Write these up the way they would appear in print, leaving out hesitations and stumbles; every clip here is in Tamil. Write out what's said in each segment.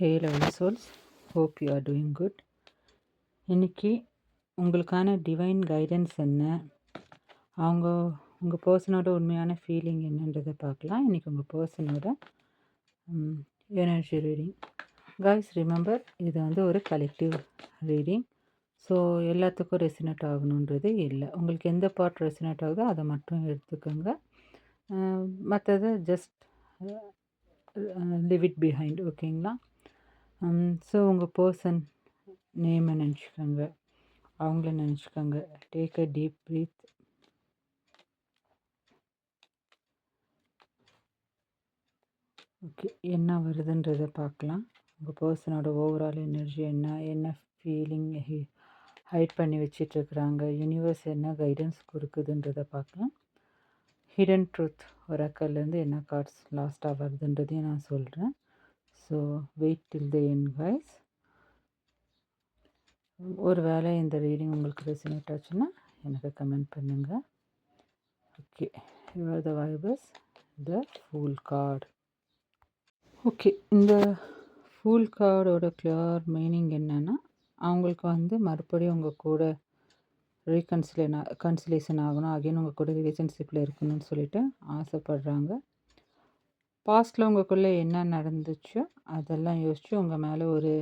Hey level souls, hope you are doing good. இன்றைக்கி உங்களுக்கான டிவைன் கைடன்ஸ் என்ன, அவங்க உங்கள் பர்சனோட உண்மையான ஃபீலிங் என்னன்றதை பார்க்கலாம். இன்றைக்கி உங்கள் பர்சனோட எனர்ஜி ரீடிங். கைஸ் ரிமெம்பர், இது வந்து ஒரு கலெக்டிவ் ரீடிங். ஸோ எல்லாத்துக்கும் ரெசினேட் ஆகணுன்றது இல்லை. உங்களுக்கு எந்த பார்ட் ரெசினேட் ஆகுதோ அதை மட்டும் எடுத்துக்கோங்க. மற்றது ஜஸ்ட் லிவ் இட் பிஹைண்ட். ஓகேங்களா? ஸோ உங்கள் பர்சன் நேமை நினச்சிக்கோங்க, அவங்கள நினச்சிக்கோங்க. Take a deep breath. Okay, என்ன வருதுன்றதை பார்க்கலாம். உங்கள் பர்சனோட ஓவரால் எனர்ஜி என்ன ஃபீலிங் ஹைட் பண்ணி வச்சிட்ருக்குறாங்க, யூனிவர்ஸ் என்ன கைடன்ஸ் கொடுக்குதுன்றதை பார்க்கலாம். ஹிடன் ட்ரூத் ஒராக்கல்லேருந்து என்ன கார்ட்ஸ் லாஸ்ட்டாக வருதுன்றதையும் நான் சொல்கிறேன். So wait till the end guys. ஒரு வேளை இந்த ரீடிங் உங்களுக்கு ரெசினேட் ஆச்சுன்னா எனக்கு கமெண்ட் பண்ணுங்கள். Okay, you're the vibers. The fool card. Okay, இந்த ஃபூல் கார்டோட கிளியர் மீனிங் என்னென்னா, அவங்களுக்கு வந்து மறுபடியும் உங்கள் கூட கன்சிலேஷன் ஆகணும், அகைன் உங்கள் கூட ரிலேஷன்ஷிப்பில் இருக்கணும்னு சொல்லிட்டு ஆசைப்படுறாங்க. பாஸ்ட்டில் உங்களுக்குள்ளே என்ன நடந்துச்சோ அதெல்லாம் யோசித்து உங்கள் மேலே ஒரு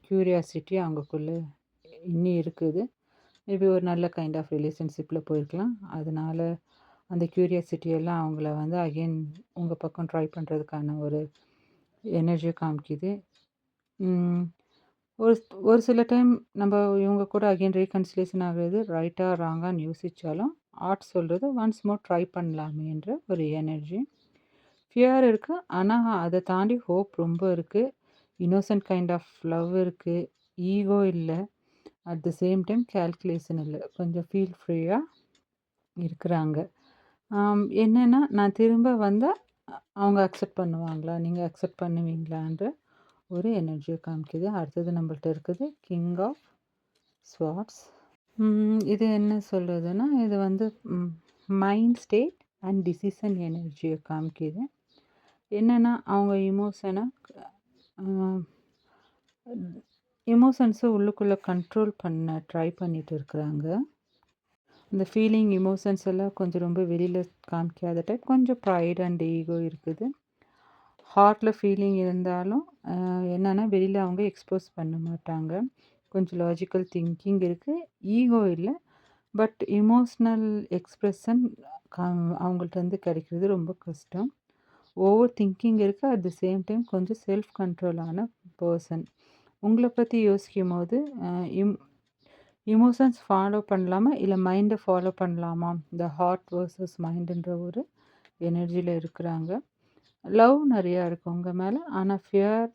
க்யூரியாசிட்டி அவங்களுக்குள்ளே இன்னும் இருக்குது. மேபி ஒரு நல்ல கைண்ட் ஆஃப் ரிலேஷன்ஷிப்பில் போயிருக்கலாம். அதனால் அந்த க்யூரியாசிட்டியெல்லாம் அவங்கள வந்து அகெயின் உங்கள் பக்கம் ட்ரை பண்ணுறதுக்கான ஒரு எனர்ஜியை காமிக்குது. ஒரு சில டைம் நம்ம இவங்க கூட அகெயின் ரீகன்சிலேஷன் ஆகிறது ரைட்டாக ராங்கான்னு யோசித்தாலும் ஆர்ட் சொல்கிறது ஒன்ஸ் மோர் ட்ரை பண்ணலாமேன்ற ஒரு எனர்ஜி. ஃபியர் இருக்குது, ஆனால் அதை தாண்டி ஹோப் ரொம்ப இருக்குது. இன்னோசன்ட் கைண்ட் ஆஃப் லவ் இருக்குது. ஈகோ இல்லை, at the same time calculation இல்லை. கொஞ்சம் ஃபீல் ஃப்ரீயாக இருக்கிறாங்க. என்னென்னா, நான் திரும்ப வந்தால் அவங்க அக்செப்ட் பண்ணுவாங்களா, நீங்கள் அக்செப்ட் பண்ணுவீங்களான்ற ஒரு எனர்ஜியை காமிக்குது. அடுத்தது நம்மள்ட்ட இருக்குது கிங் ஆஃப் ஸ்வார்ட்ஸ். இது என்ன சொல்கிறதுன்னா, இது வந்து மைண்ட் ஸ்டேட் அண்ட் டிசிஷன் எனர்ஜியை காமிக்குது. என்னென்னா, அவங்க எமோஷன்ஸை உள்ளுக்குள்ளே கண்ட்ரோல் பண்ண ட்ரை பண்ணிட்டு இருக்கிறாங்க. இந்த ஃபீலிங் எமோஷன்ஸ் எல்லாம் கொஞ்சம் ரொம்ப வெளியில் காமிக்காத டைப். கொஞ்சம் ப்ரைட் அண்ட் ஈகோ இருக்குது. ஹார்ட்டில் ஃபீலிங் இருந்தாலும் என்னென்னா வெளியில் அவங்க எக்ஸ்போஸ் பண்ண மாட்டாங்க. கொஞ்சம் லாஜிக்கல் திங்கிங் இருக்குது, ஈகோ இல்லை. பட் எமோஷ்னல் எக்ஸ்ப்ரெஷன் அவங்கள்ட்ட கிடைக்கிறது ரொம்ப கஷ்டம். ஓவர் திங்கிங் இருக்குது. அட் த சேம் டைம் கொஞ்சம் செல்ஃப் கண்ட்ரோலான பர்சன். உங்களை பற்றி யோசிக்கும் போது எமோஷன்ஸ் ஃபாலோ பண்ணலாமா இல்லை மைண்டை ஃபாலோ பண்ணலாமா, இந்த ஹார்ட் வர்சஸ் மைண்டுன்ற ஒரு எனர்ஜியில் இருக்கிறாங்க. லவ் நிறையா இருக்குது உங்கள் மேலே, ஆனால் ஃபியர்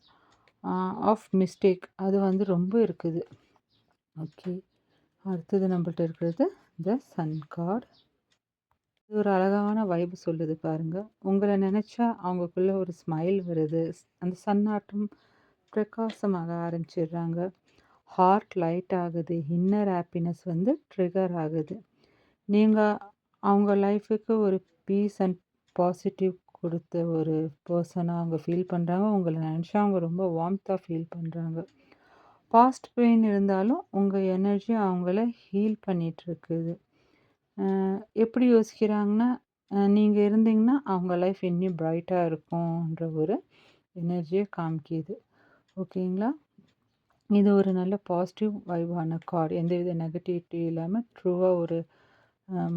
ஆஃப் மிஸ்டேக் அது வந்து ரொம்ப இருக்குது. ஓகே, அடுத்தது நம்மள்ட்ட இருக்கிறது த சன் கார்டு. இது ஒரு அழகான வைப்பு சொல்லுது பாருங்கள். உங்களை நினச்சா அவங்களுக்குள்ளே ஒரு ஸ்மைல் வருது. அந்த சன்னாட்டம் பிரகாசமாக ஆரம்பிச்சிடுறாங்க. ஹார்ட் லைட் ஆகுது. இன்னர் ஹாப்பினஸ் வந்து ட்ரிகர் ஆகுது. நீங்கள் அவங்க லைஃபுக்கு ஒரு பீஸ் அண்ட் பாசிட்டிவ் கொடுத்த ஒரு பர்சனாக அவங்க ஃபீல் பண்ணுறாங்க. உங்களை நினச்சா அவங்க ரொம்ப வார்ம்த்தாக ஃபீல் பண்ணுறாங்க. பாஸ்ட் பெயின் இருந்தாலும் உங்கள் எனர்ஜி அவங்கள ஹீல் பண்ணிகிட்ருக்குது. எப்படி யோசிக்கிறாங்கன்னா, நீங்கள் இருந்தீங்கன்னா அவங்க லைஃப் இன்னும் ப்ரைட்டாக இருக்கும்ன்ற ஒரு எனர்ஜியை காமிக்கிது. ஓகேங்களா? இது ஒரு நல்ல பாசிட்டிவ் வைவான கார்டு. எந்தவித நெகட்டிவிட்டி இல்லாமல் ட்ரூவாக ஒரு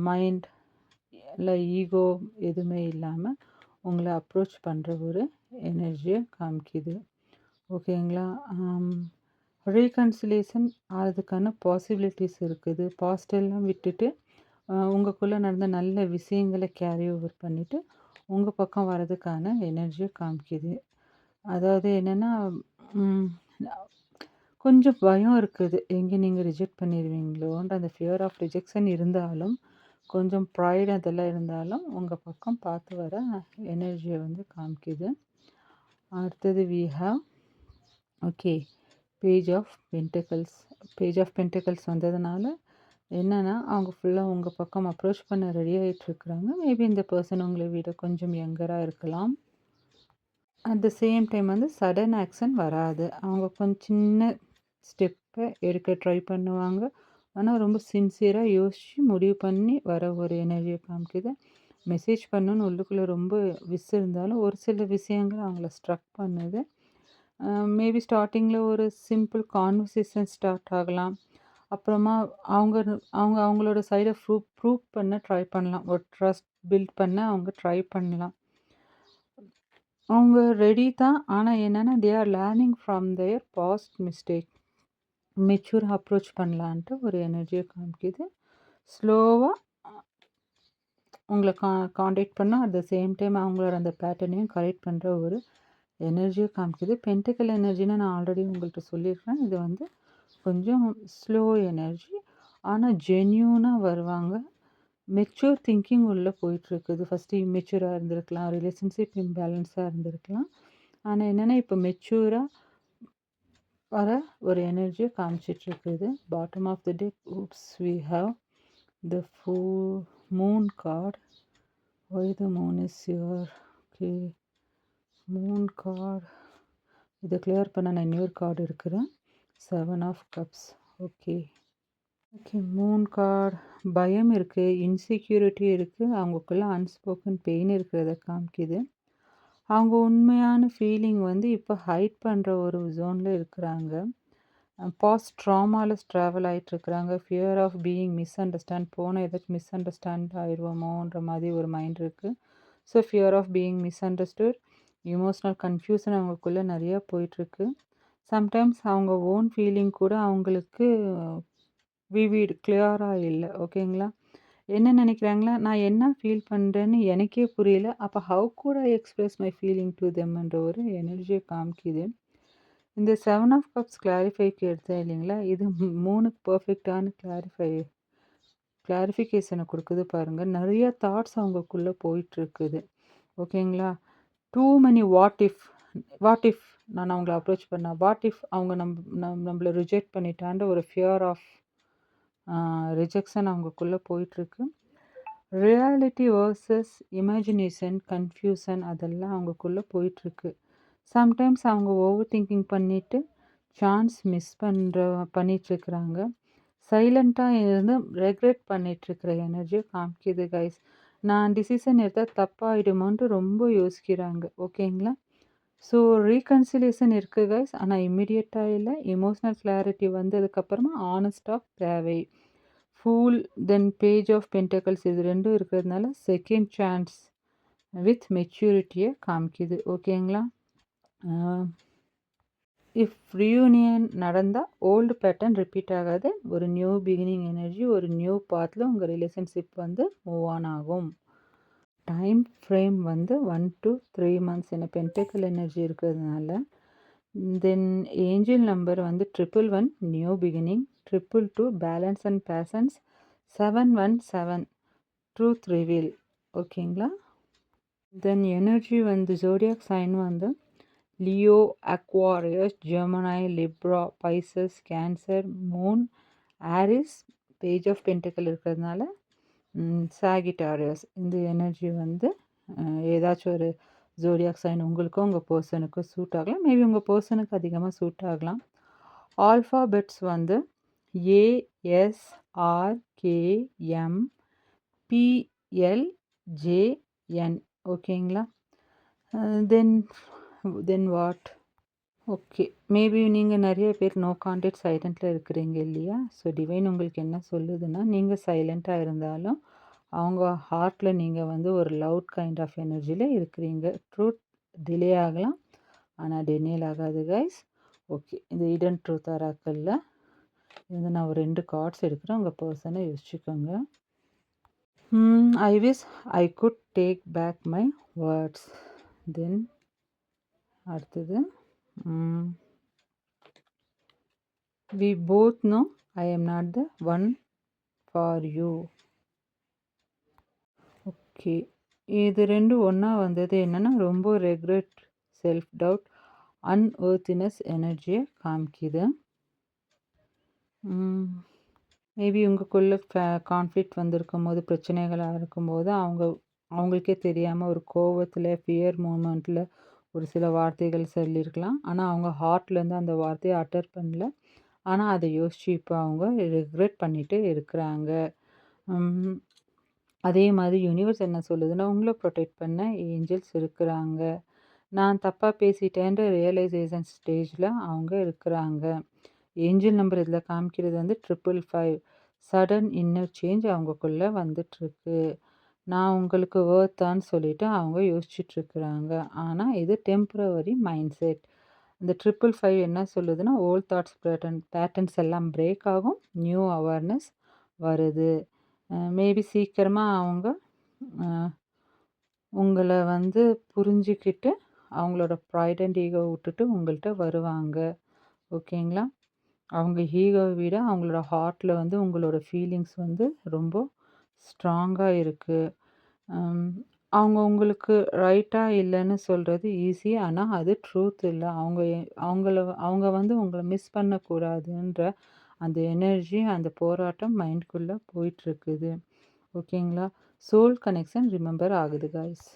மைண்ட் இல்லை ஈகோ எதுவுமே இல்லாமல் உங்களை அப்ரோச் பண்ணுற ஒரு எனர்ஜியை காமிக்கிது. ஓகேங்களா? ரீகன்சிலேஷன் ஆகிறதுக்கான பாசிபிலிட்டிஸ் இருக்குது. பாஸ்டெல்லாம் விட்டுட்டு உங்களுக்குள்ளே நடந்த நல்ல விஷயங்களை கேரி ஓவர் பண்ணிவிட்டு உங்கள் பக்கம் வர்றதுக்கான எனர்ஜியை காமிக்கிது. அதாவது என்னென்னா, கொஞ்சம் பயம் இருக்குது, எங்கே நீங்கள் ரிஜெக்ட் பண்ணிடுவீங்களோன்ற அந்த ஃபியர் ஆஃப் ரிஜெக்ஷன் இருந்தாலும், கொஞ்சம் ப்ரைட் அதெல்லாம் இருந்தாலும் உங்கள் பக்கம் பார்த்து வர எனர்ஜியை வந்து காமிக்கிது. அடுத்தது we have okay page of pentacles. Page of pentacles வந்ததுனால என்னென்னா, அவங்க ஃபுல்லாக உங்கள் பக்கம் அப்ரோச் பண்ண ரெடி ஆகிட்டுருக்குறாங்க. மேபி இந்த பர்சன் உங்களை விட கொஞ்சம் யங்கராக இருக்கலாம். அட் த சேம் டைம் வந்து சடன் ஆக்ஷன் வராது. அவங்க கொஞ்சம் சின்ன ஸ்டெப்ப எடுக்க ட்ரை பண்ணுவாங்க. ஆனா ரொம்ப சின்சியரா யோசிச்சு முடிவு பண்ணி வர ஒரு எனர்ஜிய காமிக்குது. மெசேஜ் பண்ணணும்னு உள்ளுக்குள்ள ரொம்ப இருந்தாலும், ஒரு சில விஷயங்கள் அவங்கள ஸ்ட்ரக் பண்ணுது. மேபி ஸ்டார்ட்டிங்கில ஒரு சிம்பிள் கான்வர்சேஷன் ஸ்டார்ட் ஆகலாம். அப்புறமா அவங்க அவங்க அவங்களோட சைட ப்ரூவ் பண்ண ட்ரை பண்ணலாம். ஒரு ட்ரஸ்ட் பில்ட் பண்ண அவங்க ட்ரை பண்ணலாம். அவங்க ரெடி தான். ஆனா என்னன்னா, they are learning from their past mistake. மெச்சூரா அப்ரோச் பண்ணலான்ட்டு ஒரு எனர்ஜிய காமிக்குது. ஸ்லோவா உங்கள கான்டாக்ட் பண்ணா, அட் த சேம் டைம் அவங்களோட அந்த பேட்டர்னையும் கரெக்ட் பண்ற ஒரு எனர்ஜிய காமிக்குது. பென்டக்கிள் எனர்ஜின்னு நான் ஆல்ரெடி உங்கள்ட்ட சொல்லியிருக்கிறேன். இது வந்து கொஞ்சம் ஸ்லோ எனர்ஜி. ஆனா ஜென்யூனா வருவாங்க. மெச்சூர் திங்கிங் உள்ள போயிட்டுருக்குது. ஃபஸ்ட்டு இம்மெச்சூரா இருந்திருக்கலாம். ரிலேஷன்ஷிப் இம்பேலன்ஸா இருந்திருக்கலாம். ஆனா என்னன்னா, இப்போ மெச்சூரா வர ஒரு எனர்ஜிய காமிச்சிட்ருக்குது. Bottom of the deck we have the moon card. Why the moon is here? Okay. Moon card. இதை கிளியர் பண்ண நான் இன்னொரு கார்டு எடுக்கிறேன். 7 of cups. Okay. Okay. Moon card. பயம் இருக்குது, இன்செக்யூரிட்டி இருக்குது, அவங்களுக்குள்ள அன்ஸ்போக்கன் பெயின் இருக்கிறத காமிக்குது. அவங்க உண்மையான ஃபீலிங் வந்து இப்போ ஹைட் பண்ணுற ஒரு ஜோனில் இருக்கிறாங்க. பாஸ்ட் ட்ராமாவில் ட்ராவல் ஆகிட்டுருக்குறாங்க. Fear of being misunderstand. போன ஏதாச்சும் மிஸ் அண்டர்ஸ்டாண்ட் ஆயிடுவோமோன்ற மாதிரி ஒரு மைண்ட் இருக்குது. So fear of being misunderstood. Emotional confusion அவங்களுக்குள்ளே நிறையா போயிட்டுருக்கு. சம்டைம்ஸ் அவங்க ஓன் ஃபீலிங் கூட அவங்களுக்கு விவிட் கிளியரா இல்ல. ஓகேங்களா? என்ன நினைக்கிறாங்களா, நான் என்ன ஃபீல் பண்றேன்னு எனக்கே புரியல. அப்ப how good I express my feeling to தெம்ன்ற ஒரு எனர்ஜிய காமிக்குது. இந்த 7 ஆஃப் கப்ஸ் கிளாரிஃபைக்கு எடுத்தேன் இல்லைங்களா? இது 3க்கு பெர்ஃபெக்ட்டான கிளாரிஃபிகேஷன குடுக்குது பாருங்க. நெறைய தாட்ஸ் அவங்களுக்குள்ள போயிட்டுருக்குது. ஓகேங்களா? டூ மெனி வாட் இஃப் நான் அவங்கள அப்ரோச் பண்ணா, வாட் இஃப் அவங்க நம்மள ரிஜெக்ட் பண்ணிட்டான்ற ஒரு ஃபியர் ஆஃப் ரிஜெக்ஷன் அவங்களுக்குள்ள போயிட்டுருக்கு. ரியாலிட்டி வர்சஸ் இமேஜினேஷன், கன்ஃப்யூஷன் அதெல்லாம் அவங்களுக்குள்ள போயிட்டுருக்கு. சம்டைம்ஸ் அவங்க ஓவர் திங்கிங் பண்ணிட்டு சான்ஸ் மிஸ் பண்ணிட்டுருக்குறாங்க. சைலண்ட்டாக இருந்து ரெக்ரெட் பண்ணிட்டுருக்கிற எனர்ஜியை காமிக்குது கைஸ். நான் டிசிஷன் எடுத்தால் தப்பாயிடுமோன்ட்டு ரொம்ப யோசிக்கிறாங்க. ஓகேங்களா? ஸோ ரீகன்சிலேஷன் இருக்குது கைஸ். ஆனால் இம்மிடியட்டாக இல்லை. எமோஷ்னல் கிளாரிட்டி வந்ததுக்கப்புறமா ஆனஸ்டாக தேவை. Fool then page of pentacles இது 2ம் இருக்கிறதுனால செகண்ட் சான்ஸ் வித் மெச்சூரிட்டியை காமிக்குது. ஓகேங்களா? இஃப் ரியூனியன் நடந்தால் ஓல்டு பேட்டர்ன் ரிப்பீட் ஆகாது. ஒரு நியூ பிகினிங் எனர்ஜி, ஒரு நியூ பாத்தில் உங்கள் ரிலேஷன்ஷிப் வந்து மூவ் ஆன் ஆகும். டைம் ஃப்ரேம் வந்து 1 to 3 months என பென்டக்கிள் எனர்ஜி இருக்கிறதுனால. தென் ஏஞ்சல் நம்பர் வந்து 111 new beginning, 222 balance and patience, 717 truth reveal. ஓகேங்களா? தென் எனர்ஜி வந்து ஜோடியாக் சைன் வந்து Leo, Aquarius, Gemini, Libra, Pisces, Cancer, moon, Aries. Page of pentacle இருக்கிறதுனால சாகிட்டாரியஸ். இந்த எனர்ஜி வந்து ஏதாச்சும் ஒரு ஜோடியாக் சைன் உங்களுக்கும் உங்கள் பர்சனுக்கும் சூட் ஆகலாம். மேபி உங்கள் பர்சனுக்கு அதிகமாக சூட் ஆகலாம். ஆல்ஃபாபெட்ஸ் வந்து ASRKM PLJN. ஓகேங்களா? Then what? ஓகே. மேபி நீங்கள் நிறைய பேர் நோ கான்டாக்ட் சைலண்ட்டில் இருக்கிறீங்க இல்லையா? ஸோ டிவைன் உங்களுக்கு என்ன சொல்லுதுன்னா, நீங்கள் சைலண்ட்டாக இருந்தாலும் அவங்க ஹார்ட்டில் நீங்கள் வந்து ஒரு லவுட் கைண்ட் ஆஃப் எனர்ஜியில் இருக்கிறீங்க. ட்ரூத் டிலே ஆகலாம், ஆனால் டெனியல் ஆகாது கைஸ். ஓகே. இந்த ஹிடன் ட்ரூத் ஆராக்கல்ல இருந்து நான் ஒரு 2 கார்ட்ஸ் எடுக்கிறேன். உங்கள் பர்சனை யோசிச்சுக்கோங்க. I wish I could take back my words. Then அடுத்தது we both know I am not the one for you. Okay. இது 2 ஒன்றா வந்தது என்னென்னா, ரொம்ப ரெக்ரெட், செல்ஃப் டவுட், அன்வொர்த்தினஸ் எனர்ஜியை காமிக்குது. மேபி உங்களுக்குள்ள கான்ஃப்ளிக்ட் வந்திருக்கும் போது, பிரச்சனைகளாக இருக்கும்போது அவங்களுக்கே தெரியாமல் ஒரு கோவத்தில், ஃபியர் மூமெண்ட்டில் ஒரு சில வார்த்தைகள் சொல்லியிருக்கலாம். ஆனா, அவங்க ஹார்ட்லேருந்து அந்த வார்த்தைய அட்டர் பண்ணல. ஆனா, அத யோசிச்சு இப்ப அவங்க ரிக்ரெட் பண்ணிட்டு இருக்கிறாங்க. ம். அதே மாதிரி யூனிவர்ஸ் என்ன சொல்லுதுன்னா, உங்கள புரொடெக்ட் பண்ண ஏஞ்சல்ஸ் இருக்கிறாங்க. நான் தப்பா பேசிட்டேன்ற ரியலைசேஷன் ஸ்டேஜ்ல அவங்க இருக்கிறாங்க. ஏஞ்சல் நம்பர் இதில காமிக்கிறது வந்து 555. சடன் இன்னர் சேஞ்ச் அவங்கக்குள்ள வந்துட்டுருக்கு. நான் உங்களுக்கு வொர்த்தான்னு சொல்லிட்டு அவங்க யோசிச்சுட்ருக்குறாங்க. ஆனா, இது டெம்பரவரி மைண்ட் செட். இந்த 555 என்ன சொல்லுதுன்னா, ஓல்ட் தாட்ஸ் பேட்டர்ன்ஸ் எல்லாம் பிரேக் ஆகும். நியூ அவேர்னஸ் வருது. மேபி சீக்கிரமா அவங்க அ உங்கள வந்து புரிஞ்சுக்கிட்டு, அவங்களோட ப்ரைட் அண்ட் ஈகோவ விட்டுட்டு உங்கள்ட்ட வருவாங்க. ஓகேங்களா? அவங்க ஈகோவ விட அவங்களோட ஹார்ட்ல வந்து உங்களோட ஃபீலிங்ஸ் வந்து ரொம்ப ஸ்ட்ராங்கா இருக்கு. அம் அவங்க உங்களுக்கு ரைட்டா இல்லன்னு சொல்றது ஈஸி. ஆனா, அது ட்ரூத் இல்ல. அவங்க வந்து உங்கள மிஸ் பண்ணக்கூடாதுன்ற அந்த எனர்ஜி, அந்த போராட்டம் மைண்ட்குள்ள போயிட்டுருக்குது. ஓகேங்களா? சோல் கனெக்ஷன் ரிமெம்பர் ஆகுது காய்ஸ்.